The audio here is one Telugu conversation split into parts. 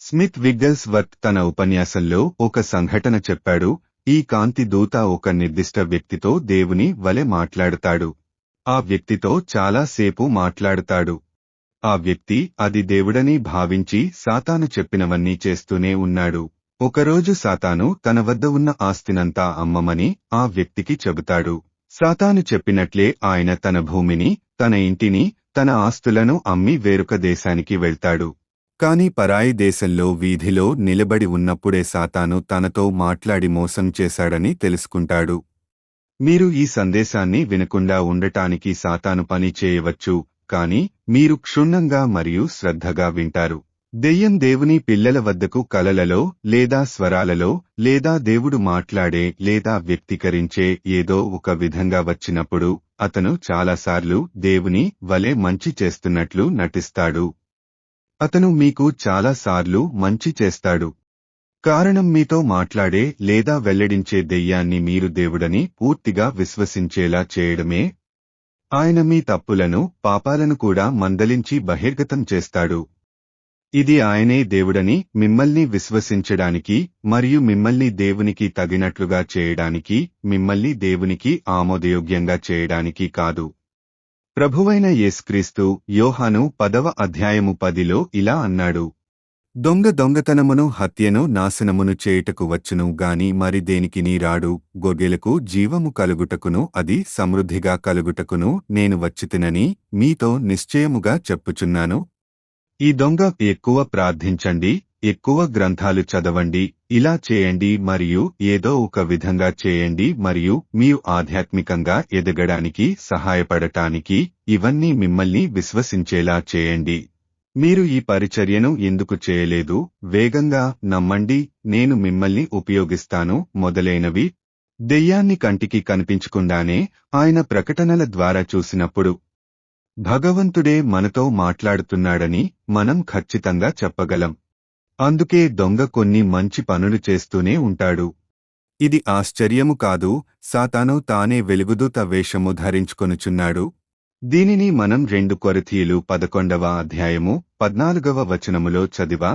స్మిత్ విగ్గల్స్వర్త్ తన ఉపన్యాసంలో ఒక సంఘటన చెప్పాడు. ఈ కాంతి దూత ఒక నిర్దిష్ట వ్యక్తితో దేవుని వలె మాట్లాడుతాడు. ఆ వ్యక్తితో చాలా సేపు మాట్లాడుతాడు. ఆ వ్యక్తి అది దేవుడని భావించి సాతాను చెప్పినవన్నీ చేస్తూనే ఉన్నాడు. ఒకరోజు సాతాను తన వద్ద ఉన్న ఆస్తినంతా అమ్మమని ఆ వ్యక్తికి చెబుతాడు. సాతాను చెప్పినట్లే ఆయన తన భూమిని, తన ఇంటిని, తన ఆస్తులను అమ్మి వేరొక దేశానికి వెళ్తాడు. కాని పరాయి దేశంలో వీధిలో నిలబడి ఉన్నప్పుడే సాతాను తనతో మాట్లాడి మోసం చేశాడని తెలుసుకుంటాడు. మీరు ఈ సందేశాన్ని వినకుండా ఉండటానికి సాతాను పని చేయవచ్చు, కాని మీరు క్షుణ్ణంగా మరియు శ్రద్ధగా వింటారు. దెయ్యం దేవుని పిల్లల వద్దకు కలలలో లేదా స్వరాలలో లేదా దేవుడు మాట్లాడే లేదా వ్యక్తీకరించే ఏదో ఒక విధంగా వచ్చినప్పుడు అతను చాలాసార్లు దేవుని వలె మంచి చేస్తున్నట్లు నటిస్తాడు. అతను మీకు చాలాసార్లు మంచి చేస్తాడు. కారణం మీతో మాట్లాడే లేదా వెల్లడించే దెయ్యాన్ని మీరు దేవుడని పూర్తిగా విశ్వసించేలా చేయడమే. ఆయన మీ తప్పులను, పాపాలను కూడా మందలించి బహిర్గతం చేస్తాడు. ఇది ఆయనే దేవుడని మిమ్మల్ని విశ్వసించడానికి మరియు మిమ్మల్ని దేవునికి తగినట్లుగా చేయడానికి, మిమ్మల్ని దేవునికి ఆమోదయోగ్యంగా చేయడానికి కాదు. ప్రభువైన యేసుక్రీస్తు యోహాను 10వ అధ్యాయము 10లో ఇలా అన్నాడు. దొంగతనమును, హత్యను, నాశనమును చేయుటకు వచ్చును గాని మరి దేనికినీ రాడు. గొర్రెలకు జీవము కలుగుటకును అది సమృద్ధిగా కలుగుటకును నేను వచ్చితినని మీతో నిశ్చయముగా చెప్పుచున్నాను. ఈ దొంగ ఎక్కువ ప్రార్థించండి, ఎక్కువ గ్రంథాలు చదవండి, ఇలా చేయండి మరియు ఏదో ఒక విధంగా చేయండి మరియు మీరు ఆధ్యాత్మికంగా ఎదగడానికి సహాయపడటానికి ఇవన్నీ మిమ్మల్ని విశ్వసించేలా చేయండి. మీరు ఈ పరిచర్యను ఎందుకు చేయలేదు? వేగంగా నమ్మండి, నేను మిమ్మల్ని ఉపయోగిస్తాను మొదలైనవి. దెయ్యాన్ని కంటికి కనిపించకుండానే ఆయన ప్రకటనల ద్వారా చూసినప్పుడు భగవంతుడే మనతో మాట్లాడుతున్నాడని మనం ఖచ్చితంగా చెప్పగలం. అందుకే దొంగ కొన్ని మంచి పనులు చేస్తూనే ఉంటాడు. ఇది ఆశ్చర్యము కాదు. సాతాను తానే వెలుగుదూత వేషము ధరించుకొనుచున్నాడు. దీనిని మనం 2 కొరింథీయులు 11వ అధ్యాయము 14వ వచనములో చదివా.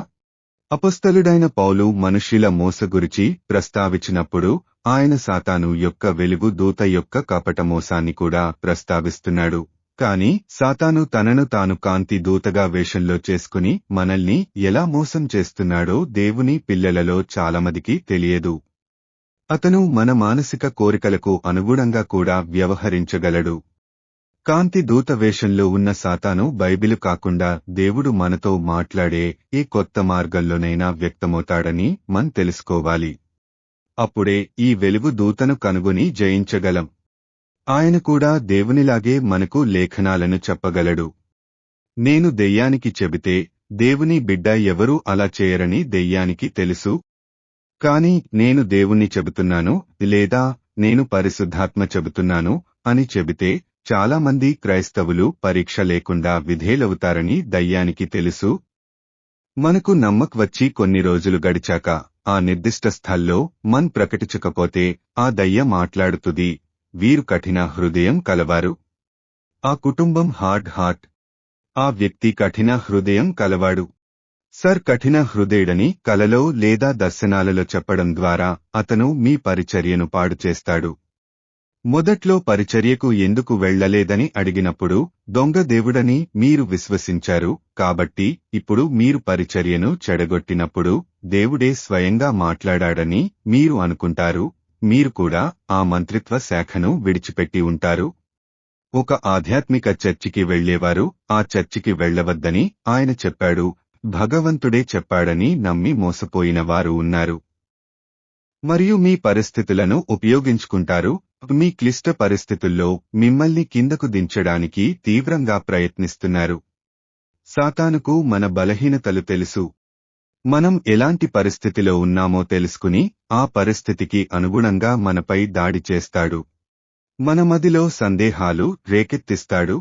అపొస్తలుడైన పౌలు మనుష్యుల మోస గురించి ప్రస్తావించినప్పుడు ఆయన సాతాను యొక్క వెలుగు దూత యొక్క కపట మోసాన్ని కూడా ప్రస్తావిస్తున్నాడు. కాని సాతాను తనను తాను కాంతి దూతగా వేషంలో చేసుకుని మనల్ని ఎలా మోసం చేస్తున్నాడో దేవుని పిల్లలలో చాలామందికి తెలియదు. అతను మన మానసిక కోరికలకు అనుగుణంగా కూడా వ్యవహరించగలడు. కాంతి దూత వేషంలో ఉన్న సాతాను బైబిలు కాకుండా దేవుడు మనతో మాట్లాడే ఏ కొత్త మార్గంలోనైనా వ్యక్తమవుతాడని మనం తెలుసుకోవాలి. అప్పుడే ఈ వెలుగు దూతను కనుగొని జయించగలం. ఆయన కూడా దేవునిలాగే మనకు లేఖనాలను చెప్పగలడు. నేను దెయ్యానికి చెబితే దేవుని బిడ్డ ఎవరూ అలా చేయరని దెయ్యానికి తెలుసు. కాని నేను దేవుణ్ణి చెబుతున్నాను లేదా నేను పరిశుద్ధాత్మ చెబుతున్నాను అని చెబితే చాలామంది క్రైస్తవులు పరీక్ష లేకుండా విధేయులవుతారని దయ్యానికి తెలుసు. మనకు నమ్మకం వచ్చి కొన్ని రోజులు గడిచాక ఆ నిర్దిష్ట స్థల్లో మన్ ప్రకటించకపోతే ఆ దయ్య మాట్లాడుతుంది. వీరు కఠిన హృదయం కలవారు. ఆ కుటుంబం హార్ట్. ఆ వ్యక్తి కఠిన హృదయం కలవాడు. సర్ కఠిన హృదయుడని కలలో లేదా దర్శనాలలో చెప్పడం ద్వారా అతను మీ పరిచర్యను పాడు చేస్తాడు. మొదట్లో పరిచర్యకు ఎందుకు వెళ్లలేదని అడిగినప్పుడు దొంగ దేవుడని మీరు విశ్వసించారు కాబట్టి ఇప్పుడు మీరు పరిచర్యను చెడగొట్టినప్పుడు దేవుడే స్వయంగా మాట్లాడాడని మీరు అనుకుంటారు. మీరు కూడా ఆ మంత్రిత్వ శాఖను విడిచిపెట్టి ఉంటారు. ఒక ఆధ్యాత్మిక చర్చికి వెళ్లేవారు ఆ చర్చికి వెళ్లవద్దని ఆయన చెప్పాడు. భగవంతుడే చెప్పాడని నమ్మి మోసపోయిన వారు ఉన్నారు. మరియు మీ పరిస్థితులను ఉపయోగించుకుంటారు. మీ క్లిష్ట పరిస్థితుల్లో మిమ్మల్ని కిందకు దించడానికి తీవ్రంగా ప్రయత్నిస్తున్నారు. సాతానుకు మన బలహీనతలు తెలుసు. మనం ఎలాంటి పరిస్థితిలో ఉన్నామో తెలుసుకుని ఆ పరిస్థితికి అనుగుణంగా మనపై దాడి చేస్తాడు. మన మదిలో సందేహాలు రేకెత్తిస్తాడు.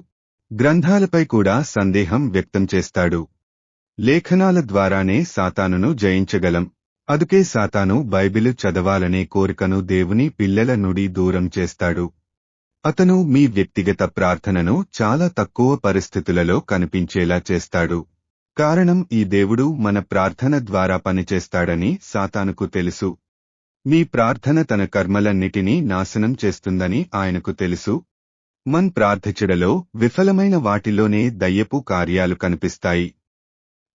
గ్రంథాలపై కూడా సందేహం వ్యక్తం చేస్తాడు. లేఖనాల ద్వారానే సాతానును జయించగలం. అందుకే సాతాను బైబిలు చదవాలనే కోరికను దేవుని పిల్లల నుండి దూరం చేస్తాడు. అతను మీ వ్యక్తిగత ప్రార్థనను చాలా తక్కువ పరిస్థితులలో కనిపించేలా చేస్తాడు. కారణం ఈ దేవుడు మన ప్రార్థన ద్వారా పనిచేస్తాడని సాతానుకు తెలుసు. మీ ప్రార్థన తన కర్మలన్నిటినీ నాశనం చేస్తుందని ఆయనకు తెలుసు. మన్ ప్రార్థించడలో విఫలమైన వాటిలోనే దయ్యపు కార్యాలు కనిపిస్తాయి.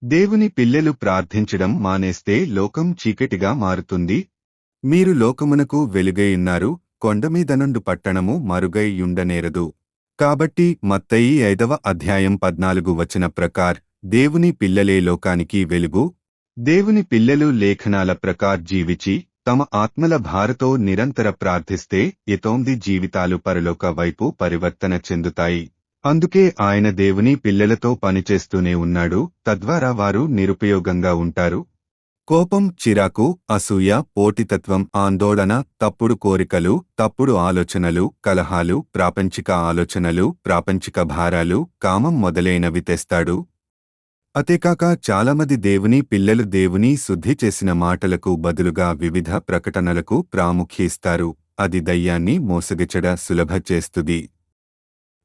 దేవుని పిల్లలు ప్రార్థించడం మానేస్తే లోకం చీకటిగా మారుతుంది. మీరు లోకమునకు వెలుగైయున్నారు, కొండమీద నుండు పట్టణము మరుగై యుండనేరదు. కాబట్టి మత్తయి 5వ అధ్యాయం 14 వచన ప్రకార్ దేవుని పిల్లలే లోకానికి వెలుగు. దేవుని పిల్లలు లేఖనాల ప్రకార్ జీవిచి తమ ఆత్మల భారతో నిరంతర ప్రార్థిస్తే ఎతోంది జీవితాలు పరలోక వైపు పరివర్తన చెందుతాయి. అందుకే ఆయన దేవుని పిల్లలతో పనిచేస్తూనే ఉన్నాడు, తద్వారా వారు నిరుపయోగంగా ఉంటారు. కోపం, చిరాకు, అసూయ, పోటీతత్వం, ఆందోళన, తప్పుడు కోరికలు, తప్పుడు ఆలోచనలు, కలహాలు, ప్రాపంచిక ఆలోచనలు, ప్రాపంచిక భారాలు, కామం మొదలైనవి తెస్తాడు. అతేకాక చాలామంది దేవుని పిల్లలు దేవుని శుద్ధి చేసిన మాటలకు బదులుగా వివిధ ప్రకటనలకు ప్రాముఖ్యమిస్తారు. అది దయ్యాన్ని మోసగించడ సులభ చేస్తుంది.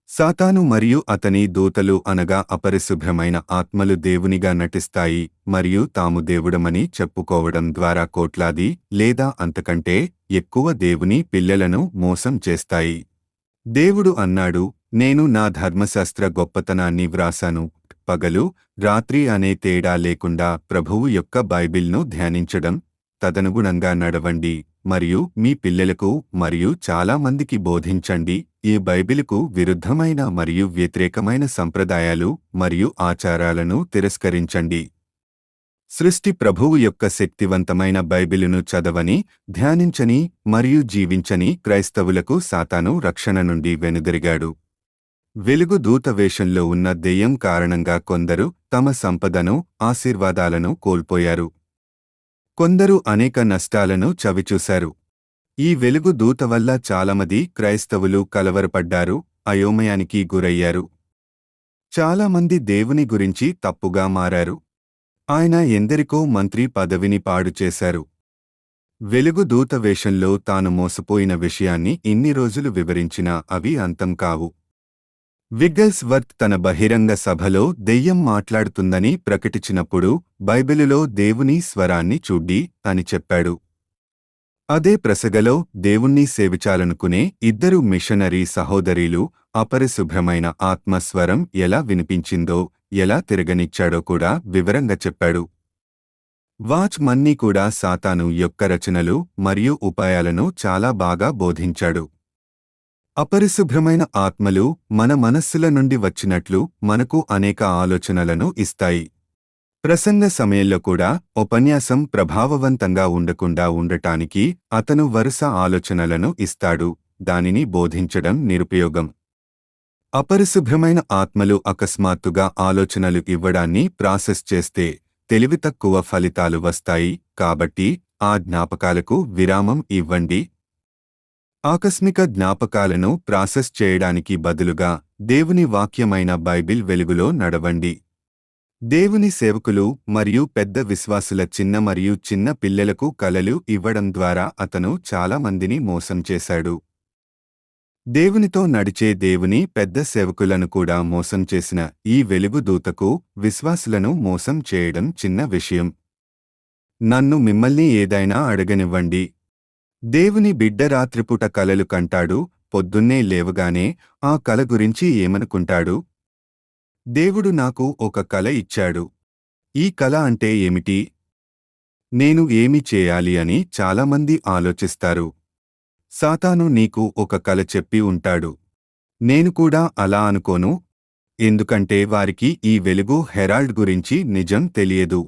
సాతాను మరియు అతని దూతలు అనగా అపరిశుభ్రమైన ఆత్మలు దేవునిగా నటిస్తాయి మరియు తాము దేవుడమని చెప్పుకోవడం ద్వారా కోట్లాది లేదా అంతకంటే ఎక్కువ దేవుని పిల్లలను మోసం చేస్తాయి. దేవుడు అన్నాడు, నేను నా ధర్మశాస్త్ర గొప్పతనాన్ని వ్రాసాను. పగలు, రాత్రి అనే తేడా లేకుండా ప్రభువు యొక్క బైబిల్ను ధ్యానించడం, తదనుగుణంగా నడవండి మరియు మీ పిల్లలకు మరియు చాలా మందికి బోధించండి. ఈ బైబిలుకు విరుద్ధమైన మరియు వ్యతిరేకమైన సంప్రదాయాలు మరియు ఆచారాలను తిరస్కరించండి. సృష్టి ప్రభువు యొక్క శక్తివంతమైన బైబిలును చదవని, ధ్యానించని మరియు జీవించని క్రైస్తవులకు సాతాను రక్షణ నుండి వెనుదిరిగాడు. వెలుగు దూత వేషంలో ఉన్న దెయ్యం కారణంగా కొందరు తమ సంపదను, ఆశీర్వాదాలను కోల్పోయారు. కొందరు అనేక నష్టాలను చవిచూశారు. ఈ వెలుగు దూత వల్ల చాలామంది క్రైస్తవులు కలవరపడ్డారు, అయోమయానికి గురయ్యారు. చాలామంది దేవుని గురించి తప్పుగా మారారు. ఆయన ఎందరికో మంత్రి పదవిని పాడు చేశారు. వెలుగు దూత వేషంలో తాను మోసపోయిన విషయాన్ని ఇన్ని రోజులు వివరించినా అవి అంతం కావు. విగ్గల్స్వర్త్ తన బహిరంగ సభలో దెయ్యం మాట్లాడుతుందని ప్రకటించినప్పుడు బైబిలులో దేవుని స్వరాన్ని చూడ్డి అని చెప్పాడు. అదే ప్రసగలో దేవుణ్ణి సేవించాలనుకునే ఇద్దరు మిషనరీ సహోదరీలు అపరిశుభ్రమైన ఆత్మస్వరం ఎలా వినిపించిందో, ఎలా తిరగనిచ్చాడో కూడా వివరంగా చెప్పాడు. వాచ్ మన్నీ కూడా సాతాను యొక్క రచనలు మరియు ఉపాయాలను చాలా బాగా బోధించాడు. అపరిశుభ్రమైన ఆత్మలు మన మనస్సుల నుండి వచ్చినట్లు మనకు అనేక ఆలోచనలను ఇస్తాయి. ప్రసంగ సమయంలో కూడా ఉపన్యాసం ప్రభావవంతంగా ఉండకుండా ఉండటానికి అతను వరుస ఆలోచనలను ఇస్తాడు. దానిని బోధించడం నిరుపయోగం. అపరిశుభ్రమైన ఆత్మలు అకస్మాత్తుగా ఆలోచనలు ఇవ్వడాన్ని ప్రాసెస్ చేస్తే తెలివి తక్కువ ఫలితాలు వస్తాయి. కాబట్టి ఆ జ్ఞాపకాలకు విరామం ఇవ్వండి. ఆకస్మిక జ్ఞాపకాలను ప్రాసెస్ చేయడానికి బదులుగా దేవుని వాక్యమైన బైబిల్ వెలుగులో నడవండి. దేవుని సేవకులు మరియు పెద్ద విశ్వాసుల చిన్న మరియు చిన్న పిల్లలకు కలలు ఇవ్వడం ద్వారా అతను చాలా మందిని మోసం చేశాడు. దేవునితో నడిచే దేవుని పెద్ద సేవకులను కూడా మోసం చేసిన ఈ వెలుగు దూతకు విశ్వాసులను మోసం చేయడం చిన్న విషయం. నన్ను మిమ్మల్ని ఏదైనా అడగనివ్వండి. దేవుని బిడ్డ రాత్రిపూట కలలు కంటాడు, పొద్దున్నే లేవగానే ఆ కల గురించి ఏమనుకుంటాడు? దేవుడు నాకు ఒక కల ఇచ్చాడు. ఈ కల అంటే ఏమిటి? నేను ఏమి చేయాలి అని చాలామంది ఆలోచిస్తారు. సాతాను నీకు ఒక కల చెప్పి ఉంటాడు. నేను కూడా అలా అనుకోను. ఎందుకంటే వారికి ఈ వెలుగు హెరాల్డ్ గురించి నిజం తెలియదు.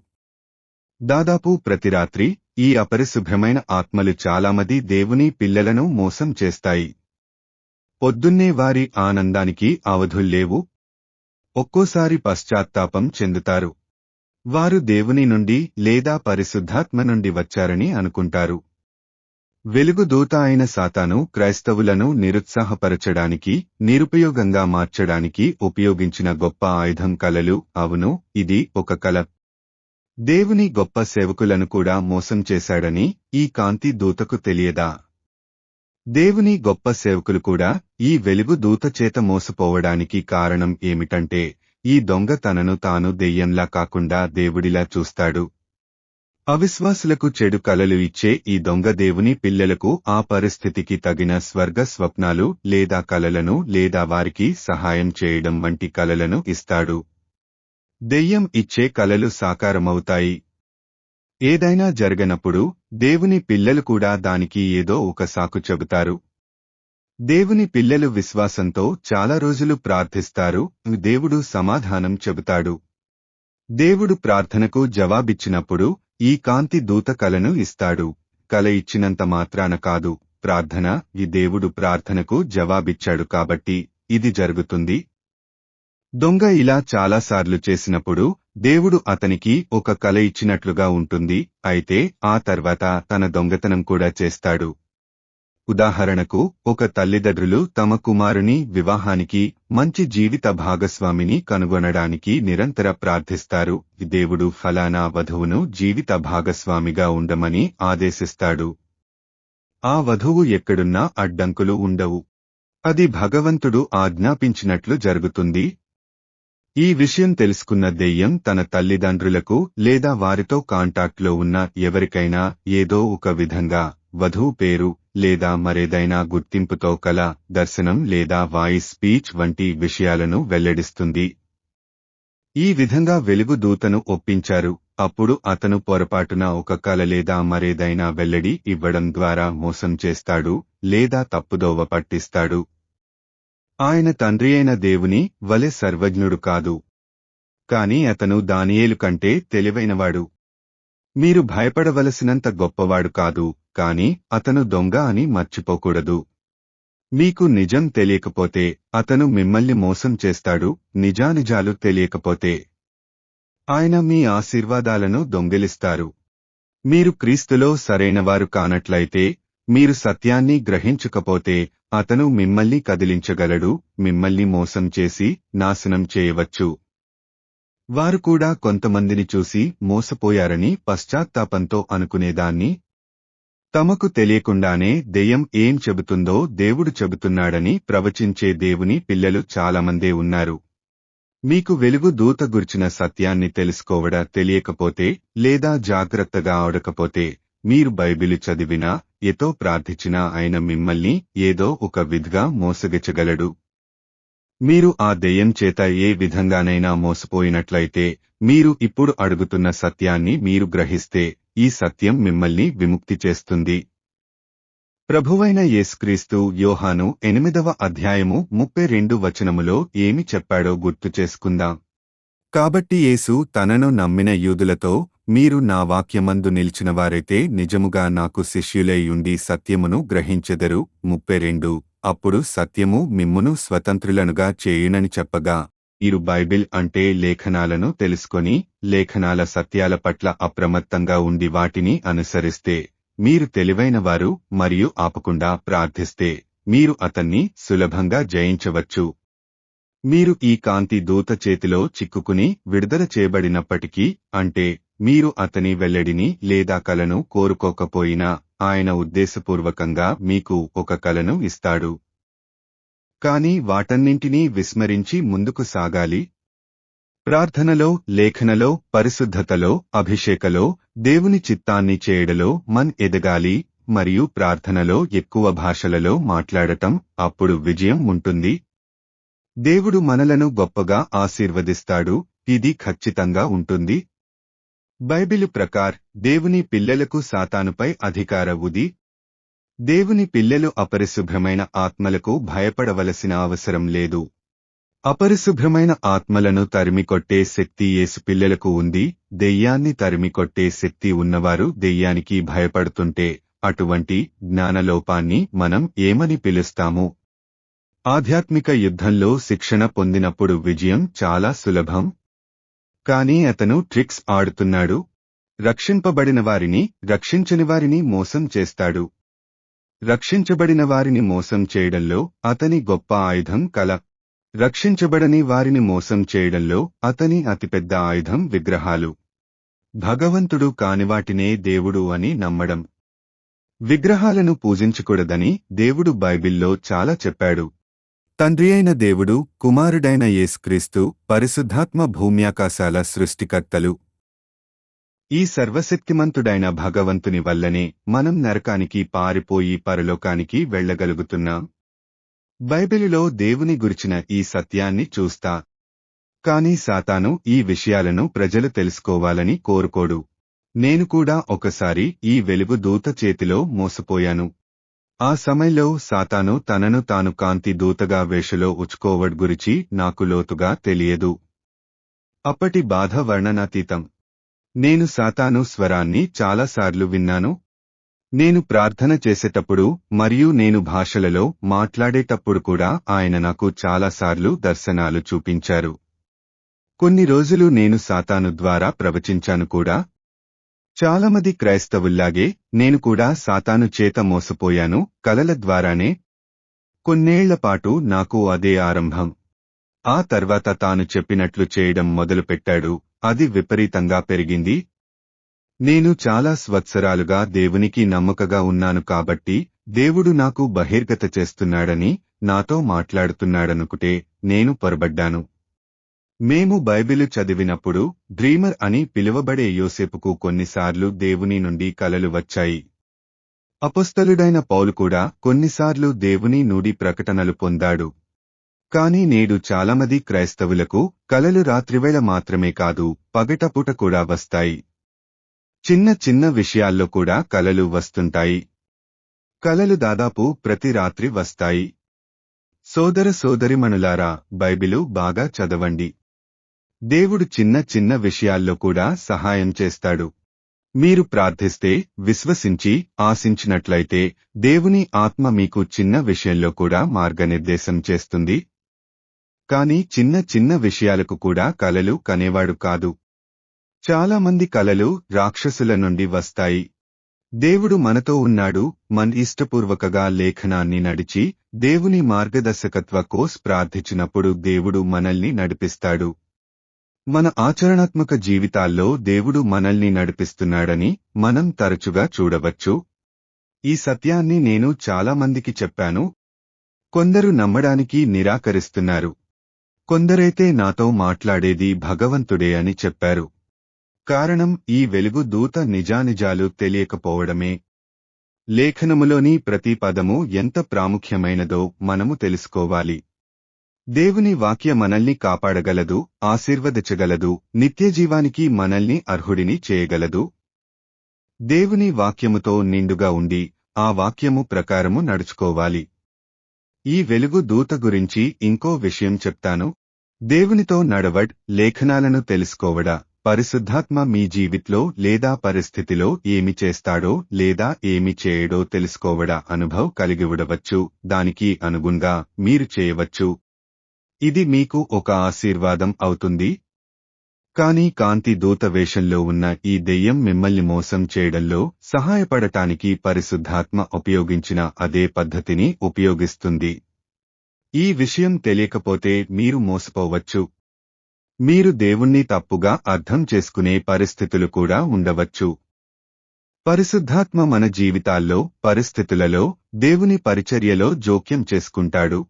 దాదాపు ప్రతి రాత్రి ఈ అపరిశుభ్రమైన ఆత్మలు చాలామంది దేవుని పిల్లలను మోసం చేస్తాయి. పొద్దున్నే వారి ఆనందానికి అవధుల్లేవు. ఒక్కోసారి పశ్చాత్తాపం చెందుతారు. వారు దేవుని నుండి లేదా పరిశుద్ధాత్మ నుండి వచ్చారని అనుకుంటారు. వెలుగుదూత అయిన సాతాను క్రైస్తవులను నిరుత్సాహపరచడానికి, నిరుపయోగంగా మార్చడానికి ఉపయోగించిన గొప్ప ఆయుధం కలలు. అవును, ఇది ఒక కల. దేవుని గొప్ప సేవకులను కూడా మోసం చేశాడని ఈ కాంతి దూతకు తెలియదా? దేవుని గొప్ప సేవకులు కూడా ఈ వెలుగు దూత చేత మోసపోవడానికి కారణం ఏమిటంటే, ఈ దొంగ తనను తాను దెయ్యంలా కాకుండా దేవుడిలా చూస్తాడు. అవిశ్వాసులకు చెడు కలలు ఇచ్చే ఈ దొంగ దేవుని పిల్లలకు ఆ పరిస్థితికి తగిన స్వర్గ స్వప్నాలు లేదా కలలను లేదా వారికి సహాయం చేయడం వంటి కలలను ఇస్తాడు. దెయ్యం ఇచ్చే కలలు సాకారమవుతాయి. ఏదైనా జరగనప్పుడు దేవుని పిల్లలు కూడా దానికి ఏదో ఒక సాకు చెబుతారు. దేవుని పిల్లలు విశ్వాసంతో చాలా రోజులు ప్రార్థిస్తారు. దేవుడు సమాధానం చెబుతాడు. దేవుడు ప్రార్థనకు జవాబిచ్చినప్పుడు ఈ కాంతి దూత కలను ఇస్తాడు. కల ఇచ్చినంత మాత్రాన కాదు, ప్రార్థన ఈ దేవుడు ప్రార్థనకు జవాబిచ్చాడు కాబట్టి ఇది జరుగుతుంది. దొంగ ఇలా చాలాసార్లు చేసినప్పుడు దేవుడు అతనికి ఒక కల ఇచ్చినట్లుగా ఉంటుంది. అయితే ఆ తర్వాత తన దొంగతనం కూడా చేస్తాడు. ఉదాహరణకు, ఒక తల్లిదండ్రులు తమ కుమారుని వివాహానికి మంచి జీవిత భాగస్వామిని కనుగొనడానికి నిరంతర ప్రార్థిస్తారు. దేవుడు ఫలానా వధువును జీవిత భాగస్వామిగా ఉండమని ఆదేశిస్తాడు. ఆ వధువు ఎక్కడున్నా అడ్డంకులు ఉండవు. అది భగవంతుడు ఆజ్ఞాపించినట్లు జరుగుతుంది. ఈ విషయం తెలుసుకున్న దెయ్యం తన తల్లిదండ్రులకు లేదా వారితో కాంటాక్ట్లో ఉన్న ఎవరికైనా ఏదో ఒక విధంగా వధువు పేరు లేదా మరేదైనా గుర్తింపుతో కల, దర్శనం లేదా వాయిస్ స్పీచ్ వంటి విషయాలను వెల్లడిస్తుంది. ఈ విధంగా వెలుగు దూతను ఒప్పించారు. అప్పుడు అతను పొరపాటున ఒక కల లేదా మరేదైనా వెల్లడి ఇవ్వడం ద్వారా మోసం చేస్తాడు లేదా తప్పుదోవ పట్టిస్తాడు. ఆయన తండ్రి అయిన దేవుని వలె సర్వజ్ఞుడు కాదు. కాని అతను దానియేలు కంటే తెలివైనవాడు. మీరు భయపడవలసినంత గొప్పవాడు కాదు, కాని అతను దొంగ అని మర్చిపోకూడదు. మీకు నిజం తెలియకపోతే అతను మిమ్మల్ని మోసం చేస్తాడు. నిజానిజాలు తెలియకపోతే ఆయన మీ ఆశీర్వాదాలను దొంగిలిస్తారు. మీరు క్రీస్తులో సరైనవారు కానట్లయితే, మీరు సత్యాన్ని గ్రహించకపోతే అతను మిమ్మల్ని కదిలించగలడు, మిమ్మల్ని మోసం చేసి నాశనం చేయవచ్చు. వారు కూడా కొంతమందిని చూసి మోసపోయారని పశ్చాత్తాపంతో అనుకునేదాన్ని. తమకు తెలియకుండానే దెయ్యం ఏం చెబుతుందో దేవుడు చెబుతున్నాడని ప్రవచించే దేవుని పిల్లలు చాలామందే ఉన్నారు. మీకు వెలుగు దూత గుర్చిన సత్యాన్ని తెలుసుకోవడ తెలియకపోతే లేదా జాగ్రత్తగా ఆడకపోతే, మీరు బైబిలు చదివినా ఎతో ప్రార్థించినా ఆయన మిమ్మల్ని ఏదో ఒక విధిగా మోసగించగలడు. మీరు ఆ దెయ్యం చేత ఏ విధంగానైనా మోసపోయినట్లయితే, మీరు ఇప్పుడు అడుగుతున్న సత్యాన్ని మీరు గ్రహిస్తే ఈ సత్యం మిమ్మల్ని విముక్తి చేస్తుంది. ప్రభువైన యేసుక్రీస్తు యోహాను 8వ అధ్యాయము 32 వచనములో ఏమి చెప్పాడో గుర్తు చేసుకుందాం. కాబట్టి యేసు తనను నమ్మిన యూదులతో, మీరు నా వాక్యమందు నిలిచినవారైతే నిజముగా నాకు శిష్యులై ఉండి సత్యమును గ్రహించెదరు. 32 అప్పుడు సత్యము మిమ్మును స్వతంత్రులనుగా చేయునని చెప్పగా, మీరు బైబిల్ అంటే లేఖనాలను తెలుసుకొని, లేఖనాల సత్యాల పట్ల అప్రమత్తంగా ఉండి వాటిని అనుసరిస్తే మీరు తెలివైనవారు మరియు ఆపకుండా ప్రార్థిస్తే మీరు అతన్ని సులభంగా జయించవచ్చు. మీరు ఈ కాంతి దూత చేతిలో చిక్కుకుని విడుదల చేయబడినప్పటికీ, అంటే మీరు అతని వెల్లడిని లేదా కలను కోరుకోకపోయినా, ఆయన ఉద్దేశపూర్వకంగా మీకు ఒక కలను ఇస్తాడు. కాని వాటన్నింటినీ విస్మరించి ముందుకు సాగాలి. ప్రార్థనలో, లేఖనలో, పరిశుద్ధతలో, అభిషేకలో, దేవుని చిత్తాన్ని చేయడలో ఎదగాలి మరియు ప్రార్థనలో ఎక్కువ భాషలలో మాట్లాడటం. అప్పుడు విజయం ఉంటుంది. దేవుడు మనలను గొప్పగా ఆశీర్వదిస్తాడు. ఇది ఖచ్చితంగా ఉంటుంది. బైబిలు ప్రకార్ దేవుని పిల్లలకు సాతానుపై అధికార ఉంది. దేవుని పిల్లలు అపరిశుభ్రమైన ఆత్మలకు భయపడవలసిన అవసరం లేదు. అపరిశుభ్రమైన ఆత్మలను తరిమికొట్టే శక్తి యేసు పిల్లలకు ఉంది. దెయ్యాన్ని తరిమికొట్టే శక్తి ఉన్నవారు దెయ్యానికి భయపడుతుంటే అటువంటి జ్ఞానలోపాన్ని మనం ఏమని పిలుస్తాము? ఆధ్యాత్మిక యుద్ధంలో శిక్షణ పొందినప్పుడు విజయం చాలా సులభం. కానీ అతను ట్రిక్స్ ఆడుతున్నాడు. రక్షింపబడిన వారిని, రక్షించని వారిని మోసం చేస్తాడు. రక్షించబడిన వారిని మోసం చేయడంలో అతని గొప్ప ఆయుధం కల. రక్షించబడని వారిని మోసం చేయడంలో అతని అతిపెద్ద ఆయుధం విగ్రహాలు. భగవంతుడు కానివాటినే దేవుడు అని నమ్మడం. విగ్రహాలను పూజించకూడదని దేవుడు బైబిల్లో చాలా చెప్పాడు. తండ్రి అయిన దేవుడు, కుమారుడైన యేసుక్రీస్తు, పరిశుద్ధాత్మ భూమ్యాకాశాల సృష్టికర్తలు. ఈ సర్వశక్తిమంతుడైన భగవంతుని వల్లనే మనం నరకానికి పారిపోయి పరలోకానికి వెళ్ళగలుగుతున్నాం. బైబిలులో దేవుని గురించిన ఈ సత్యాన్ని చూస్తా. కాని సాతాను ఈ విషయాలను ప్రజలు తెలుసుకోవాలని కోరుకోడు. నేను కూడా ఒకసారి ఈ వెలుగు దూత చేతిలో మోసపోయాను. ఆ సమయంలో సాతాను తనను తాను కాంతి దూతగా వేషలో ఉచ్చుకోవడ్ గురించి నాకు లోతుగా తెలియదు. అప్పటి బాధ వర్ణనాతీతం. నేను సాతాను స్వరాన్ని చాలాసార్లు విన్నాను. నేను ప్రార్థన చేసేటప్పుడు మరియు నేను భాషలలో మాట్లాడేటప్పుడు కూడా ఆయన నాకు చాలాసార్లు దర్శనాలు చూపించారు. కొన్ని రోజులు నేను సాతాను ద్వారా ప్రవచించాను కూడా. చాలామంది క్రైస్తవుల్లాగే నేను కూడా సాతాను చేత మోసపోయాను, కలల ద్వారానే. కొన్నేళ్లపాటు నాకు అదే ఆరంభం. ఆ తర్వాత తాను చెప్పినట్లు చేయడం మొదలుపెట్టాడు. అది విపరీతంగా పెరిగింది. నేను చాలా సంవత్సరాలుగా దేవునికి నమ్మకగా ఉన్నాను కాబట్టి దేవుడు నాకు బహిర్గత చేస్తున్నాడని, నాతో మాట్లాడుతున్నాడనుకుంటే నేను పొరబడ్డాను. మేము బైబిలు చదివినప్పుడు డ్రీమర్ అని పిలువబడే యోసేపుకు కొన్నిసార్లు దేవుని నుండి కలలు వచ్చాయి. అపొస్తలుడైన పౌలు కూడా కొన్నిసార్లు దేవుని నుండి ప్రకటనలు పొందాడు. కాని నేడు చాలామంది క్రైస్తవులకు కలలు రాత్రివేళ మాత్రమే కాదు, పగటపూట కూడా వస్తాయి. చిన్న చిన్న విషయాల్లో కూడా కలలు వస్తుంటాయి. కలలు దాదాపు ప్రతి రాత్రి వస్తాయి. సోదర సోదరిమణులారా, బైబిలు బాగా చదవండి. దేవుడు చిన్న చిన్న విషయాల్లో కూడా సహాయం చేస్తాడు. మీరు ప్రార్థిస్తే, విశ్వసించి, ఆశించినట్లయితే దేవుని ఆత్మ మీకు చిన్న విషయంలో కూడా మార్గనిర్దేశం చేస్తుంది. కాని చిన్న చిన్న విషయాలకు కూడా కలలు కనేవాడు కాదు. చాలామంది కలలు రాక్షసుల నుండి వస్తాయి. దేవుడు మనతో ఉన్నాడు. మన ఇష్టపూర్వకగా లేఖనాన్ని నడిచి దేవుని మార్గదర్శకత్వ కోస్ ప్రార్థించినప్పుడు దేవుడు మనల్ని నడిపిస్తాడు. మన ఆచరణాత్మక జీవితాల్లో దేవుడు మనల్ని నడిపిస్తున్నాడని మనం తరచుగా చూడవచ్చు. ఈ సత్యాన్ని నేను చాలామందికి చెప్పాను. కొందరు నమ్మడానికి నిరాకరిస్తున్నారు. కొందరైతే నాతో మాట్లాడేది భగవంతుడే అని చెప్పారు. కారణం ఈ వెలుగు దూత నిజానిజాలు తెలియకపోవడమే. లేఖనములోని ప్రతి పదము ఎంత ప్రాముఖ్యమైనదో మనము తెలుసుకోవాలి. దేవుని వాక్య మనల్ని కాపాడగలదు, ఆశీర్వదించగలదు, నిత్యజీవానికి మనల్ని అర్హుడిని చేయగలదు. దేవుని వాక్యముతో నిండుగా ఉండి ఆ వాక్యము ప్రకారము నడుచుకోవాలి. ఈ వెలుగు దూత గురించి ఇంకో విషయం చెప్తాను. దేవునితో నడవడ్, లేఖనాలను తెలుసుకోవడా, పరిశుద్ధాత్మ మీ జీవితంలో లేదా పరిస్థితిలో ఏమి చేస్తాడో లేదా ఏమి చేయడో తెలుసుకోవడా అనుభవం కలిగి ఉండవచ్చు. దానికి అనుగుణంగా మీరు చేయవచ్చు. ఇది మీకు ఒక ఆశీర్వాదం అవుతుంది. కాని కాంతి దూత వేషంలో ఉన్న ఈ దెయ్యం మిమ్మల్ని మోసం చేయడంలో సహాయపడటానికి పరిశుద్ధాత్మ ఉపయోగించిన అదే పద్ధతిని ఉపయోగిస్తుంది. ఈ విషయం తెలియకపోతే మీరు మోసపోవచ్చు. మీరు దేవుణ్ణి తప్పుగా అర్థం చేసుకునే పరిస్థితులు కూడా ఉండవచ్చు. పరిశుద్ధాత్మ మన జీవితాల్లో, పరిస్థితులలో, దేవుని పరిచర్యలో జోక్యం చేసుకుంటాడు.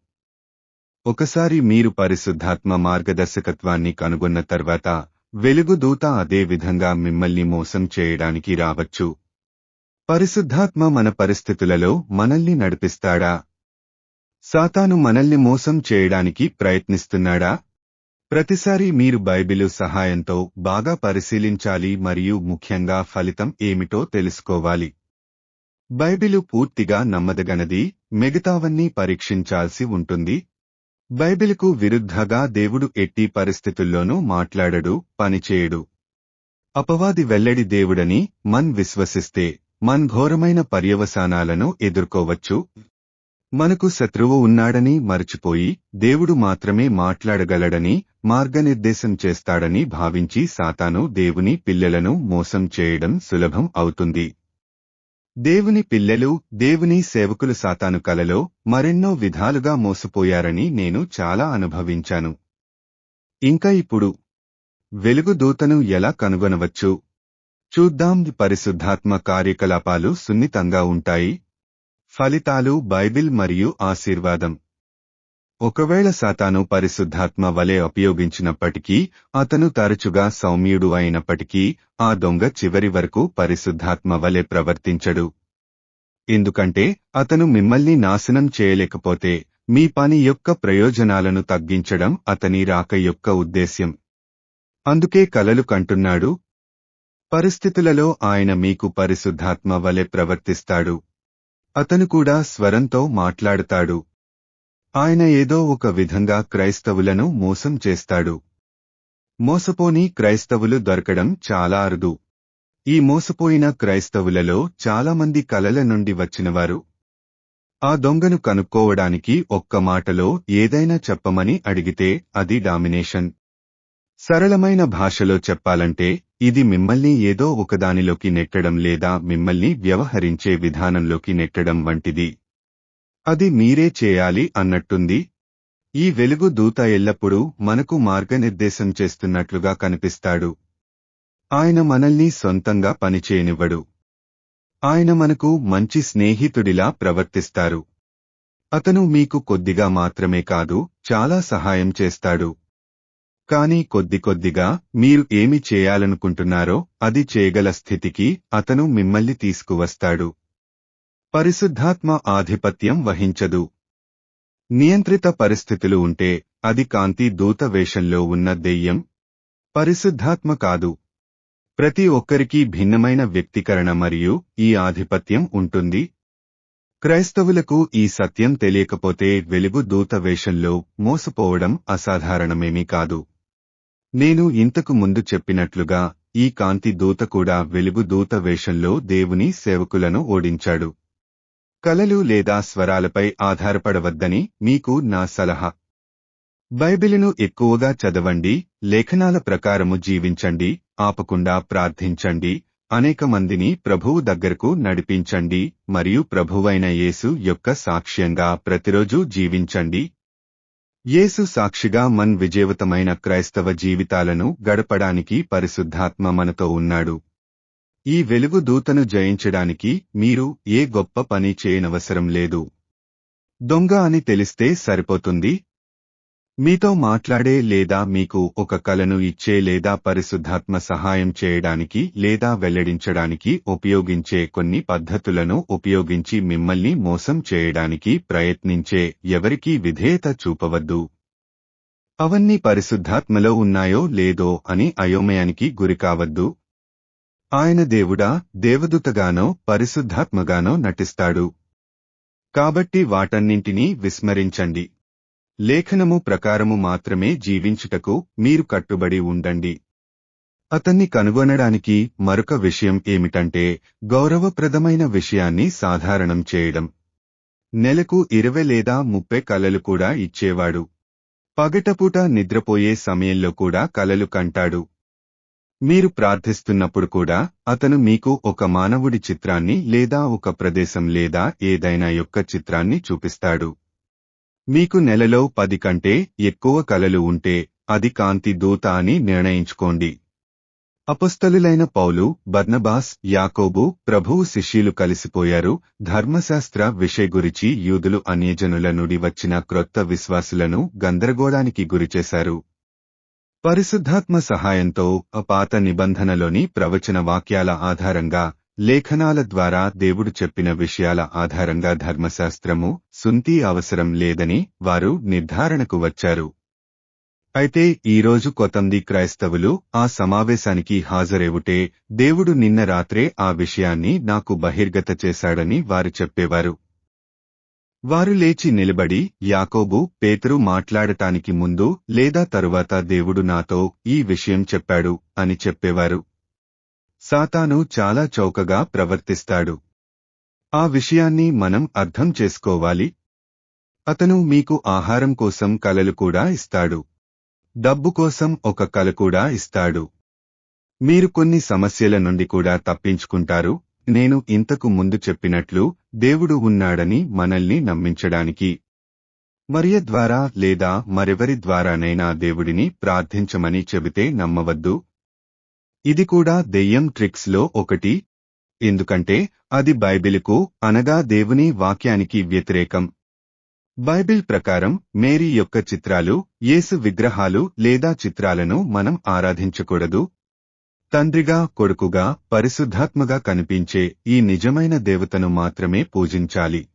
ఒకసారి మీరు పరిశుద్ధాత్మ మార్గదర్శకత్వాన్ని కనుగొన్న తర్వాత వెలుగుదూత అదే విధంగా మిమ్మల్ని మోసం చేయడానికి రావచ్చు. పరిశుద్ధాత్మ మన పరిస్థితులలో మనల్ని నడిపిస్తాడా? సాతాను మనల్ని మోసం చేయడానికి ప్రయత్నిస్తున్నాడా? ప్రతిసారి మీరు బైబిలు సహాయంతో బాగా పరిశీలించాలి మరియు ముఖ్యంగా ఫలితం ఏమిటో తెలుసుకోవాలి. బైబిలు పూర్తిగా నమ్మదగనది, మిగతావన్నీ పరీక్షించాల్సి ఉంటుంది. బైబిలుకు విరుద్ధంగా దేవుడు ఎట్టి పరిస్థితుల్లోనూ మాట్లాడడు, పనిచేయడు. అపవాది వెల్లడి దేవుడని మన్ విశ్వసిస్తే మన్ ఘోరమైన పర్యవసానాలను ఎదుర్కోవచ్చు. మనకు శత్రువు ఉన్నాడని మరచిపోయి దేవుడు మాత్రమే మాట్లాడగలడని, మార్గనిర్దేశం చేస్తాడని భావించి సాతాను దేవుని పిల్లలను మోసం చేయడం సులభం అవుతుంది. దేవుని పిల్లలు, దేవుని సేవకులు సాతాను కలలో మరెన్నో విధాలుగా మోసపోయారని నేను చాలా అనుభవించాను. ఇంకా ఇప్పుడు వెలుగు దూతను ఎలా కనుగొనవచ్చు? చూద్దాం. పరిశుద్ధాత్మ కార్యకలాపాలు సున్నితంగా ఉంటాయి. ఫలితాలు బైబిల్ మరియు ఆశీర్వాదం. ఒకవేళ సాతాను పరిశుద్ధాత్మ వలె ఉపయోగించినప్పటికీ అతను తరచుగా సౌమ్యుడు అయినప్పటికీ ఆ దొంగ చివరి వరకు పరిశుద్ధాత్మ వలె ప్రవర్తించడు. ఎందుకంటే అతను మిమ్మల్ని నాశనం చేయలేకపోతే మీ పని యొక్క ప్రయోజనాలను తగ్గించడం అతని రాక యొక్క ఉద్దేశ్యం. అందుకే కలలు కంటున్నాడు. పరిస్థితులలో ఆయన మీకు పరిశుద్ధాత్మ వలె ప్రవర్తిస్తాడు. అతను కూడా స్వరంతో మాట్లాడుతాడు. ఆయన ఏదో ఒక విధంగా క్రైస్తవులను మోసం చేస్తాడు. మోసపోని క్రైస్తవులు దొరకడం చాలా అరుదు. ఈ మోసపోయిన క్రైస్తవులలో చాలామంది కలల నుండి వచ్చినవారు. ఆ దొంగను కనుక్కోవడానికి ఒక్క మాటలో ఏదైనా చెప్పమని అడిగితే అది డామినేషన్. సరళమైన భాషలో చెప్పాలంటే ఇది మిమ్మల్ని ఏదో ఒకదానిలోకి నెట్టడం లేదా మిమ్మల్ని వ్యవహరించే విధానంలోకి నెట్టడం వంటిది. అది మీరే చేయాలి అన్నట్టుంది. ఈ వెలుగు దూత ఎల్లప్పుడూ మనకు మార్గనిర్దేశం చేస్తున్నట్లుగా కనిపిస్తాడు. ఆయన మనల్ని సొంతంగా పనిచేయనివ్వడు. ఆయన మనకు మంచి స్నేహితుడిలా ప్రవర్తిస్తారు. అతను మీకు కొద్దిగా మాత్రమే కాదు, చాలా సహాయం చేస్తాడు. కానీ కొద్దిగా మీరు ఏమి చేయాలనుకుంటున్నారో అది చేయగల స్థితికి అతను మిమ్మల్ని తీసుకువస్తాడు. పరిశుద్ధాత్మ ఆధిపత్యం వహించదు. నియంత్రిత పరిస్థితులు ఉంటే అది కాంతి దూత వేషంలో ఉన్న దెయ్యం. పరిశుద్ధాత్మ కాదు. ప్రతి ఒక్కరికీ భిన్నమైన వ్యక్తీకరణ మరియు ఈ ఆధిపత్యం ఉంటుంది. క్రైస్తవులకు ఈ సత్యం తెలియకపోతే వెలుగు దూత వేషంలో మోసపోవడం అసాధారణమేమీ కాదు. నేను ఇంతకు ముందు చెప్పినట్లుగా ఈ కాంతి దూత కూడా వెలుగు దూత వేషంలో దేవుని సేవకులను ఓడించాడు. కలలు లేదా స్వరాలపై ఆధారపడవద్దని మీకు నా సలహా. బైబిలును ఎక్కువగా చదవండి, లేఖనాల ప్రకారము జీవించండి, ఆపకుండా ప్రార్థించండి, అనేక మందిని ప్రభువు దగ్గరకు నడిపించండి మరియు ప్రభువైన యేసు యొక్క సాక్ష్యంగా ప్రతిరోజూ జీవించండి. యేసు సాక్షిగా విజయవంతమైన క్రైస్తవ జీవితాలను గడపడానికి పరిశుద్ధాత్మ మనతో ఉన్నాడు. ఈ వెలుగు దూతను జయించడానికి మీరు ఏ గొప్ప పని చేయనవసరం లేదు. దొంగ అని తెలిస్తే సరిపోతుంది. మీతో మాట్లాడే లేదా మీకు ఒక కలను ఇచ్చే లేదా పరిశుద్ధాత్మ సహాయం చేయడానికి లేదా వెల్లడించడానికి ఉపయోగించే కొన్ని పద్ధతులను ఉపయోగించి మిమ్మల్ని మోసం చేయడానికి ప్రయత్నించే ఎవరికీ విధేయత చూపవద్దు. అవన్నీ పరిశుద్ధాత్మలో ఉన్నాయో లేదో అని అయోమయానికి గురికావద్దు. ఆయన దేవుడా, దేవదూతగానో పరిశుద్ధాత్మగానో నటిస్తాడు. కాబట్టి వాటన్నింటినీ విస్మరించండి. లేఖనము ప్రకారము మాత్రమే జీవించుటకు మీరు కట్టుబడి ఉండండి. అతన్ని కనుగొనడానికి మరొక విషయం ఏమిటంటే గౌరవప్రదమైన విషయాన్ని సాధారణం చేయడం. నెలకు 20 లేదా 30 కలలు కూడా ఇచ్చేవాడు. పగటపూట నిద్రపోయే సమయంలో కూడా కలలు కంటాడు. మీరు ప్రార్థిస్తున్నప్పుడు కూడా అతను మీకు ఒక మానవుడి చిత్రాన్ని లేదా ఒక ప్రదేశం లేదా ఏదైనా యొక్క చిత్రాన్ని చూపిస్తాడు. మీకు నెలలో 10 కంటే ఎక్కువ కలలు ఉంటే అది కాంతి దూత అని నిర్ణయించుకోండి. అపొస్తలులైన పౌలు, బర్నబాస్, యాకోబు ప్రభువు శిష్యులు కలిసిపోయారు. ధర్మశాస్త్ర విషయ గురించి యూదులు అన్యజనుల నుండి వచ్చిన క్రొత్త విశ్వాసులను గందరగోళానికి గురిచేశారు. పరిశుద్ధాత్మ సహాయంతో పాత నిబంధనలోని ప్రవచన వాక్యాల ఆధారంగా, లేఖనాల ద్వారా దేవుడు చెప్పిన విషయాల ఆధారంగా ధర్మశాస్త్రము సుంతి అవసరం లేదని వారు నిర్ధారణకు వచ్చారు. అయితే ఈరోజు కొంతమంది క్రైస్తవులు ఆ సమావేశానికి హాజరేవుటే దేవుడు నిన్న రాత్రే ఆ విషయాన్ని నాకు బహిర్గత చేశాడని వారు చెప్పేవారు. వారు లేచి నిలబడి యాకోబు, పేతురు మాట్లాడటానికి ముందు లేదా తరువాత దేవుడు నాతో ఈ విషయం చెప్పాడు అని చెప్పేవారు. సాతాను చాలా చౌకగా ప్రవర్తిస్తాడు. ఆ విషయాన్ని మనం అర్థం చేసుకోవాలి. అతను మీకు ఆహారం కోసం కలలు కూడా ఇస్తాడు. డబ్బు కోసం ఒక కల కూడా ఇస్తాడు. మీరు కొన్ని సమస్యల నుండి కూడా తప్పించుకుంటారు. నేను ఇంతకు ముందు చెప్పినట్లు దేవుడు ఉన్నాడని మనల్ని నమ్మించడానికి. మరియ ద్వారా లేదా మరెవరి ద్వారానైనా దేవుడిని ప్రార్థించమని చెబితే నమ్మవద్దు. ఇది కూడా దెయ్యం ట్రిక్స్ లో ఒకటి. ఎందుకంటే అది బైబిలుకు అనగా దేవుని వాక్యానికి వ్యతిరేకం. బైబిల్ ప్రకారం మేరీ యొక్క చిత్రాలు, యేసు విగ్రహాలు లేదా చిత్రాలను మనం ఆరాధించకూడదు. తండ్రిగా, కొడుకుగా, పరిశుద్ధాత్మగా కనిపించే ఈ నిజమైన దేవతను మాత్రమే పూజించాలి.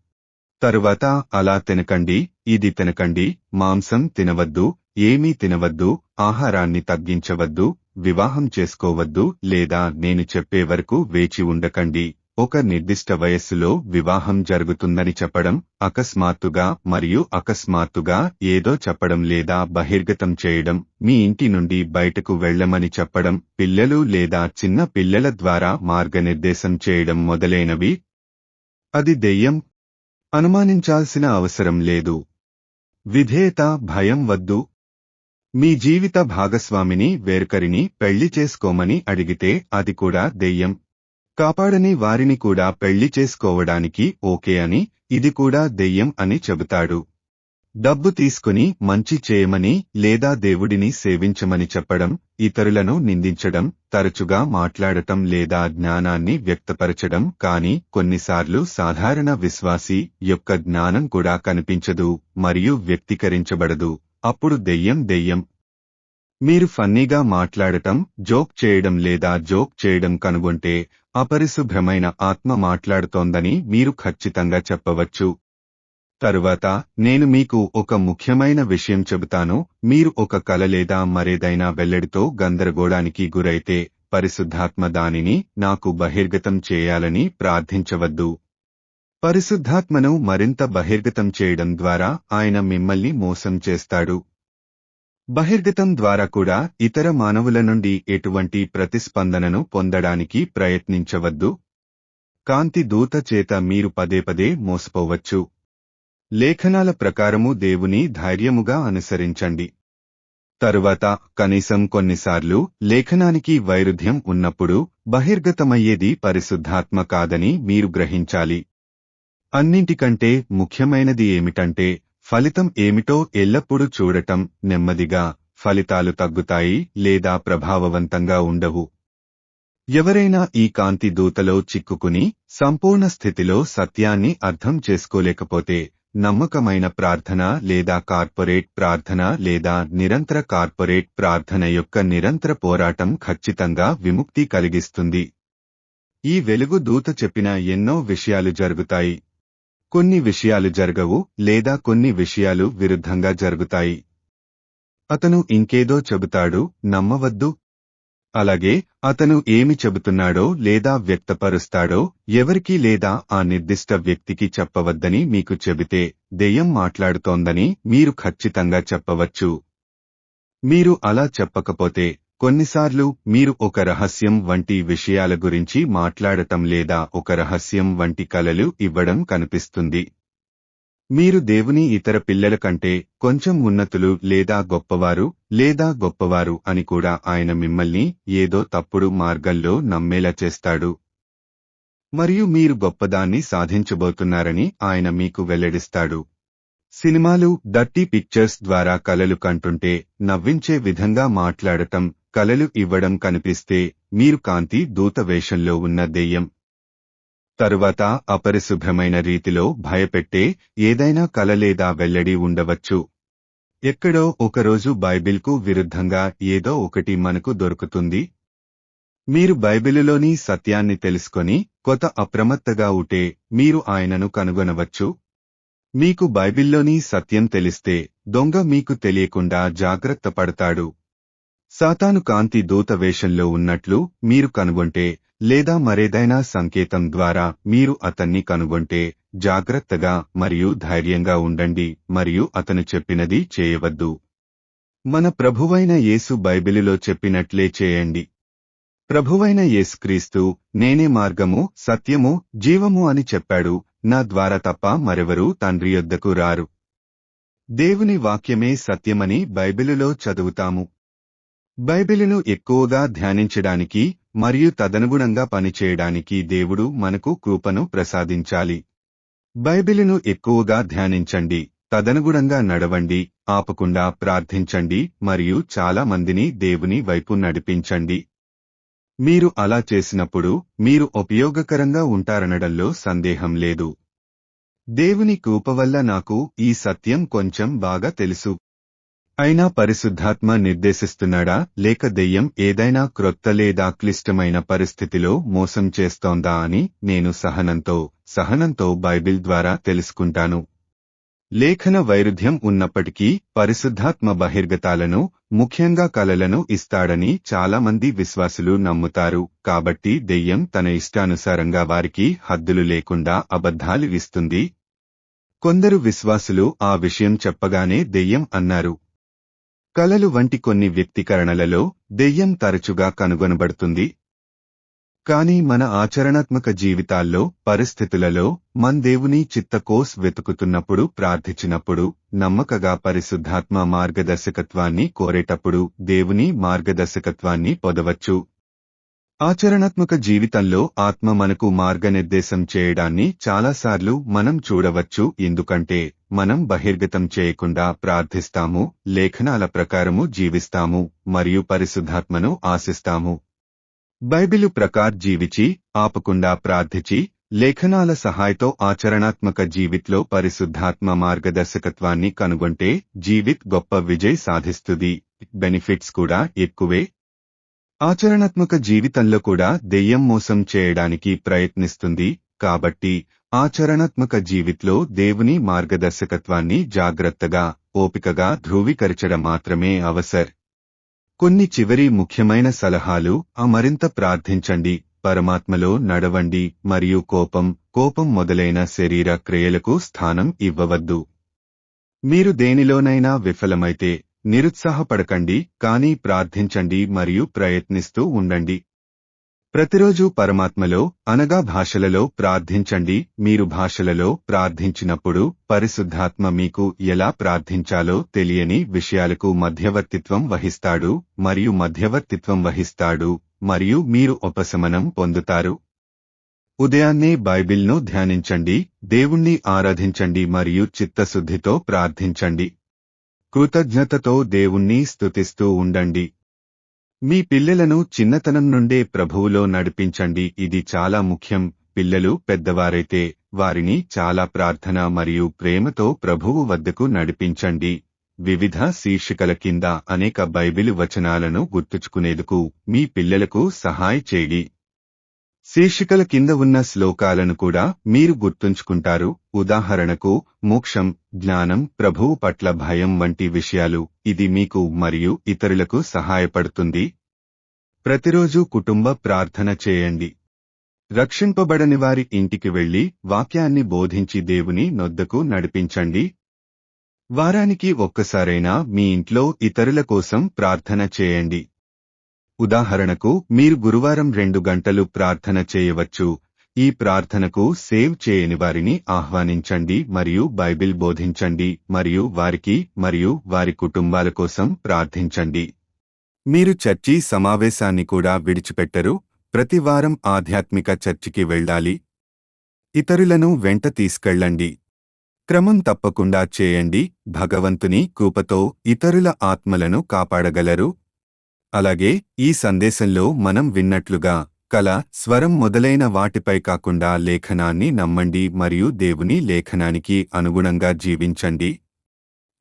తరువాత అలా తినకండి, ఇది తినకండి, మాంసం తినవద్దు, ఏమీ తినవద్దు, ఆహారాన్ని తగ్గించవద్దు, వివాహం చేసుకోవద్దు లేదా నేను చెప్పే వరకు వేచి ఉండకండి. ఒక నిర్దిష్ట వయస్సులో వివాహం జరుగుతుందని చెప్పడం, అకస్మాత్తుగా మరియు అకస్మాత్తుగా ఏదో చెప్పడం లేదా బహిర్గతం చేయడం, మీ ఇంటి నుండి బయటకు వెళ్ళమని చెప్పడం, పిల్లలు లేదా చిన్న పిల్లల ద్వారా మార్గనిర్దేశం చేయడం మొదలైనవి. అది దెయ్యం. అనుమానించాల్సిన అవసరం లేదు. విధేయత, భయం వద్దు. మీ జీవిత భాగస్వామిని వేరొకరిని పెళ్లి చేసుకోమని అడిగితే అది కూడా దెయ్యం. కాపాడని వారిని కూడా పెళ్లి చేసుకోవడానికి ఓకే అని, ఇది కూడా దెయ్యం అని చెబుతాడు. డబ్బు తీసుకుని మంచి చేయమని లేదా దేవుడిని సేవించమని చెప్పడం, ఇతరులను నిందించడం, తరచుగా మాట్లాడటం లేదా జ్ఞానాన్ని వ్యక్తపరచడం, కానీ కొన్నిసార్లు సాధారణ విశ్వాసి యొక్క జ్ఞానం కూడా కనిపించదు మరియు వ్యక్తీకరించబడదు. అప్పుడు దెయ్యం. మీరు ఫన్నీగా మాట్లాడటం, జోక్ చేయడం లేదా జోక్ చేయడం కనుగొంటే అపరిశుభ్రమైన ఆత్మ మాట్లాడుతోందని మీరు ఖచ్చితంగా చెప్పవచ్చు. తరువాత నేను మీకు ఒక ముఖ్యమైన విషయం చెబుతాను. మీరు ఒక కల లేదా మరేదైనా వెల్లడితో గందరగోళానికి గురైతే పరిశుద్ధాత్మ దానిని నాకు బహిర్గతం చేయాలని ప్రార్థించవద్దు. పరిశుద్ధాత్మను మరింత బహిర్గతం చేయడం ద్వారా ఆయన మిమ్మల్ని మోసం చేస్తాడు. బహిర్గతం ద్వారా కూడా ఇతర మానవుల నుండి ఎటువంటి ప్రతిస్పందనను పొందడానికి ప్రయత్నించవద్దు. కాంతి దూత చేత మీరు పదే మోసపోవచ్చు. లేఖనాల ప్రకారము దేవుని ధైర్యముగా అనుసరించండి. తరువాత కనీసం కొన్నిసార్లు లేఖనానికి వైరుధ్యం ఉన్నప్పుడు బహిర్గతమయ్యేది పరిశుద్ధాత్మ కాదని మీరు గ్రహించాలి. అన్నింటికంటే ముఖ్యమైనది ఏమిటంటే ఫలితం ఏమిటో ఎల్లప్పుడూ చూడటం. నెమ్మదిగా ఫలితాలు తగ్గుతాయి లేదా ప్రభావవంతంగా ఉండవు. ఎవరైనా ఈ కాంతి దూతలో చిక్కుకుని సంపూర్ణ స్థితిలో సత్యాన్ని అర్థం చేసుకోలేకపోతే నమ్మకమైన ప్రార్థన లేదా కార్పొరేట్ ప్రార్థన లేదా నిరంతర కార్పొరేట్ ప్రార్థన యొక్క నిరంతర పోరాటం ఖచ్చితంగా విముక్తి కలిగిస్తుంది. ఈ వెలుగు దూత చెప్పిన ఎన్నో విషయాలు జరుగుతాయి. కొన్ని విషయాలు జరగవు లేదా కొన్ని విషయాలు విరుద్ధంగా జరుగుతాయి. అతను ఇంకేదో చెబుతాడు, నమ్మవద్దు. అలాగే అతను ఏమి చెబుతున్నాడో లేదా వ్యక్తపరుస్తాడో ఎవరికీ లేదా ఆ నిర్దిష్ట వ్యక్తికి చెప్పవద్దని మీకు చెబితే దెయ్యం మాట్లాడుతోందని మీరు ఖచ్చితంగా చెప్పవచ్చు. మీరు అలా చెప్పకపోతే కొన్నిసార్లు మీరు ఒక రహస్యం వంటి విషయాల గురించి మాట్లాడటం లేదా ఒక రహస్యం వంటి కలలు ఇవ్వడం కనిపిస్తుంది. మీరు దేవుని ఇతర పిల్లల కంటే కొంచెం ఉన్నతులు లేదా గొప్పవారు అని కూడా ఆయన మిమ్మల్ని ఏదో తప్పుడు మార్గంలో నమ్మేలా చేస్తాడు. మరియు మీరు గొప్పదాన్ని సాధించబోతున్నారని ఆయన మీకు వెల్లడిస్తాడు. సినిమాలు, డర్టీ పిక్చర్స్ ద్వారా కలలు కంటుంటే నవ్వించే విధంగా మాట్లాడటం, కలలు ఇవ్వడం కనిపిస్తే మీరు కాంతి దూత వేషంలో ఉన్న దెయ్యం. తరువాత అపరిశుభ్రమైన రీతిలో భయపెట్టే ఏదైనా కల లేదా వెల్లడి ఉండవచ్చు. ఎక్కడో ఒకరోజు బైబిల్కు విరుద్ధంగా ఏదో ఒకటి మనకు దొరుకుతుంది. మీరు బైబిలులోని సత్యాన్ని తెలుసుకొని కొత్త అప్రమత్తగా ఉంటే మీరు ఆయనను కనుగొనవచ్చు. మీకు బైబిల్లోని సత్యం తెలిస్తే దొంగ మీకు తెలియకుండా జాగ్రత్త పడతాడు. సాతాను కాంతి దూత వేషంలో ఉన్నట్లు మీరు కనుగొంటే లేదా మరేదైనా సంకేతం ద్వారా మీరు అతన్ని కనుగొంటే జాగ్రత్తగా మరియు ధైర్యంగా ఉండండి మరియు అతను చెప్పినది చేయవద్దు. మన ప్రభువైన యేసు బైబిలులో చెప్పినట్లే చేయండి. ప్రభువైన యేసుక్రీస్తు నేనే మార్గము, సత్యము, జీవము అని చెప్పాడు. నా ద్వారా తప్ప మరెవరూ తండ్రి యొద్దకు రారు. దేవుని వాక్యమే సత్యమని బైబిలులో చదువుతాము. బైబిలును ఎక్కువగా ధ్యానించడానికి మరియు తదనుగుణంగా పనిచేయడానికి దేవుడు మనకు కృపను ప్రసాదించాలి. బైబిలును ఎక్కువగా ధ్యానించండి, తదనుగుణంగా నడవండి, ఆపకుండా ప్రార్థించండి మరియు చాలా మందిని దేవుని వైపు నడిపించండి. మీరు అలా చేసినప్పుడు మీరు ఉపయోగకరంగా ఉంటారనడంలో సందేహం లేదు. దేవుని కృప వల్ల నాకు ఈ సత్యం కొంచెం బాగా తెలుసు. అయినా పరిశుద్ధాత్మ నిర్దేశిస్తున్నాడా లేక దెయ్యం ఏదైనా క్రొత్త లేదా క్లిష్టమైన పరిస్థితిలో మోసం చేస్తోందా అని నేను సహనంతో బైబిల్ ద్వారా తెలుసుకుంటాను. లేఖన వైరుధ్యం ఉన్నప్పటికీ పరిశుద్ధాత్మ బహిర్గతాలను, ముఖ్యంగా కలలను ఇస్తాడని చాలామంది విశ్వాసులు నమ్ముతారు. కాబట్టి దెయ్యం తన ఇష్టానుసారంగా వారికి హద్దులు లేకుండా అబద్ధాలు ఇస్తుంది. కొందరు విశ్వాసులు ఆ విషయం చెప్పగానే దెయ్యం అన్నారు. కలలు వంటి కొన్ని వ్యక్తీకరణలలో దెయ్యం తరచుగా కనుగొనబడుతుంది. కానీ మన ఆచరణాత్మక జీవితాల్లో, పరిస్థితులలో, దేవుని చిత్తకోస్ వెతుకుతున్నప్పుడు, ప్రార్థించినప్పుడు, నమ్మకగా పరిశుద్ధాత్మ మార్గదర్శకత్వాన్ని కోరేటప్పుడు దేవుని మార్గదర్శకత్వాన్ని పొందవచ్చు. ఆచరణాత్మక జీవితంలో ఆత్మ మనకు మార్గనిర్దేశం చేయడాన్ని చాలాసార్లు మనం చూడవచ్చు. ఎందుకంటే మనం బహిర్గతం చేయకుండా ప్రార్థిస్తాము, లేఖనాల ప్రకారము జీవిస్తాము మరియు పరిశుద్ధాత్మను ఆశిస్తాము. బైబిలు ప్రకార్ జీవిచి, ఆపకుండా ప్రార్థించి, లేఖనాల సహాయతో ఆచరణాత్మక జీవిత్లో పరిశుద్ధాత్మ మార్గదర్శకత్వాన్ని కనుగొంటే జీవిత్ గొప్ప విజయ్ సాధిస్తుంది. బెనిఫిట్స్ కూడా ఎక్కువే. ఆచరణాత్మక జీవితంలో కూడా దెయ్యం మోసం చేయడానికి ప్రయత్నిస్తుంది. కాబట్టి ఆచరణాత్మక జీవిత్లో దేవుని మార్గదర్శకత్వాన్ని జాగ్రత్తగా, ఓపికగా ధృవీకరించడం మాత్రమే అవసరం. కొన్ని చివరి ముఖ్యమైన సలహాలు: మరింత ప్రార్థించండి, పరమాత్మలో నడవండి మరియు కోపం మొదలైన శరీర క్రియలకు స్థానం ఇవ్వవద్దు. మీరు దేనిలోనైనా విఫలమైతే నిరుత్సాహపడకండి, కానీ ప్రార్థించండి మరియు ప్రయత్నిస్తూ ఉండండి. ప్రతిరోజు పరమాత్మలో, అనగా భాషలలో ప్రార్థించండి. మీరు భాషలలో ప్రార్థించినప్పుడు పరిశుద్ధాత్మ మీకు ఎలా ప్రార్థించాలో తెలియని విషయాలకు మధ్యవర్తిత్వం వహిస్తాడు మరియు మీరు ఉపశమనం పొందుతారు. ఉదయాన్నే బైబిల్ను ధ్యానించండి, దేవుణ్ణి ఆరాధించండి మరియు చిత్తశుద్ధితో ప్రార్థించండి. కృతజ్ఞతతో దేవుణ్ణి స్తుతిస్తూ ఉండండి. మీ పిల్లలను చిన్నతనం నుండే ప్రభువులో నడిపించండి. ఇది చాలా ముఖ్యం. పిల్లలు పెద్దవారైతే వారిని చాలా ప్రార్థన మరియు ప్రేమతో ప్రభువు వద్దకు నడిపించండి. వివిధ శీర్షికల కింద అనేక బైబిలు వచనాలను గుర్తుంచుకునేందుకు మీ పిల్లలకు సహాయ చేయండి. శీర్షికల కింద ఉన్న శ్లోకాలను కూడా మీరు గుర్తుంచుకుంటారు. ఉదాహరణకు మోక్షం, జ్ఞానం, ప్రభువు పట్ల భయం వంటి విషయాలు. ఇది మీకు మరియు ఇతరులకు సహాయపడుతుంది. ప్రతిరోజు కుటుంబ ప్రార్థన చేయండి. రక్షింపబడని వారి ఇంటికి వెళ్లి వాక్యాన్ని బోధించి దేవుని నొద్దకు నడిపించండి. వారానికి ఒక్కసారైనా మీ ఇంట్లో ఇతరుల కోసం ప్రార్థన చేయండి. ఉదాహరణకు మీరు గురువారం 2 గంటలు ప్రార్థన చేయవచ్చు. ఈ ప్రార్థనకు సేవ్ చేయని వారిని ఆహ్వానించండి మరియు బైబిల్ బోధించండి మరియు వారికి మరియు వారి కుటుంబాల కోసం ప్రార్థించండి. మీరు చర్చి సమావేశాన్ని కూడా విడిచిపెట్టరు. ప్రతి వారం ఆధ్యాత్మిక చర్చికి వెళ్ళాలి. ఇతరులను వెంట తీసుకెళ్ళండి. క్రమం తప్పకుండా చేయండి. భగవంతుని కృపతో ఇతరుల ఆత్మలను కాపాడగలరు. అలాగే ఈ సందేశంలో మనం విన్నట్లుగా కల, స్వరం మొదలైన వాటిపై కాకుండా లేఖనాన్ని నమ్మండి మరియు దేవుని లేఖనానికి అనుగుణంగా జీవించండి.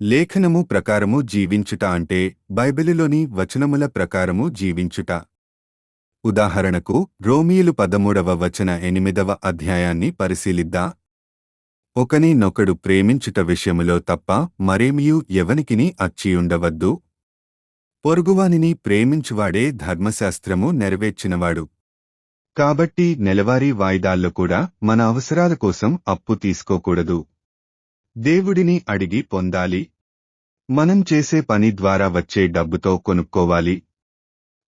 లేఖనము ప్రకారము జీవించుట అంటే బైబిలులోని వచనముల ప్రకారము జీవించుట. ఉదాహరణకు రోమీయులు 13వ వచన 8వ అధ్యాయాన్ని పరిశీలిద్దా. ఒకనినొకడు ప్రేమించుట విషయములో తప్ప మరేమియూ ఎవనికిని అచ్చియుండవద్దు. పొరుగువానిని ప్రేమించువాడే ధర్మశాస్త్రము నెరవేర్చినవాడు. కాబట్టి నెలవారీ వాయిదాల్లో కూడా మన అవసరాల కోసం అప్పు తీసుకోకూడదు. దేవుడిని అడిగి పొందాలి. మనం చేసే పని ద్వారా వచ్చే డబ్బుతో కొనుక్కోవాలి.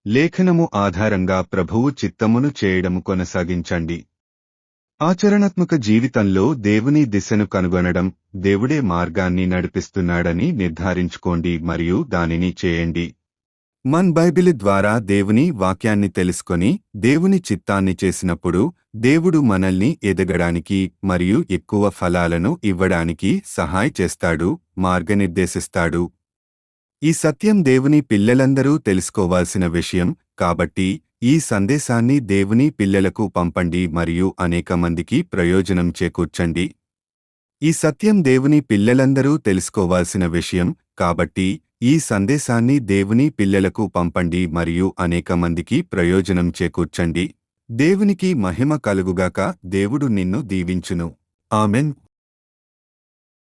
లేఖనము ఆధారంగా ప్రభువు చిత్తమును చేయడము కొనసాగించండి. ఆచరణాత్మక జీవితంలో దేవుని దిశను కనుగొనడం, దేవుడే మార్గాన్ని నడిపిస్తున్నాడని నిర్ధారించుకోండి మరియు దానిని చేయండి. మన బైబిల్ ద్వారా దేవుని వాక్యాన్ని తెలుసుకొని దేవుని చిత్తాన్ని చేసినప్పుడు దేవుడు మనల్ని ఎదగడానికి మరియు ఎక్కువ ఫలాలను ఇవ్వడానికి సహాయ చేస్తాడు, మార్గనిర్దేశిస్తాడు. ఈ సత్యం దేవుని పిల్లలందరూ తెలుసుకోవాల్సిన విషయం. కాబట్టి ఈ సందేశాన్ని దేవుని పిల్లలకు పంపండి మరియు అనేక మందికి ప్రయోజనం చేకూర్చండి. ఈ సత్యం దేవుని పిల్లలందరూ తెలుసుకోవాల్సిన విషయం, కాబట్టి ఈ సందేశాన్ని దేవుని పిల్లలకు పంపండి మరియు అనేక మందికి ప్రయోజనం చేకూర్చండి. దేవునికి మహిమ కలుగుగాక. దేవుడు నిన్ను దీవించును. ఆమెన్.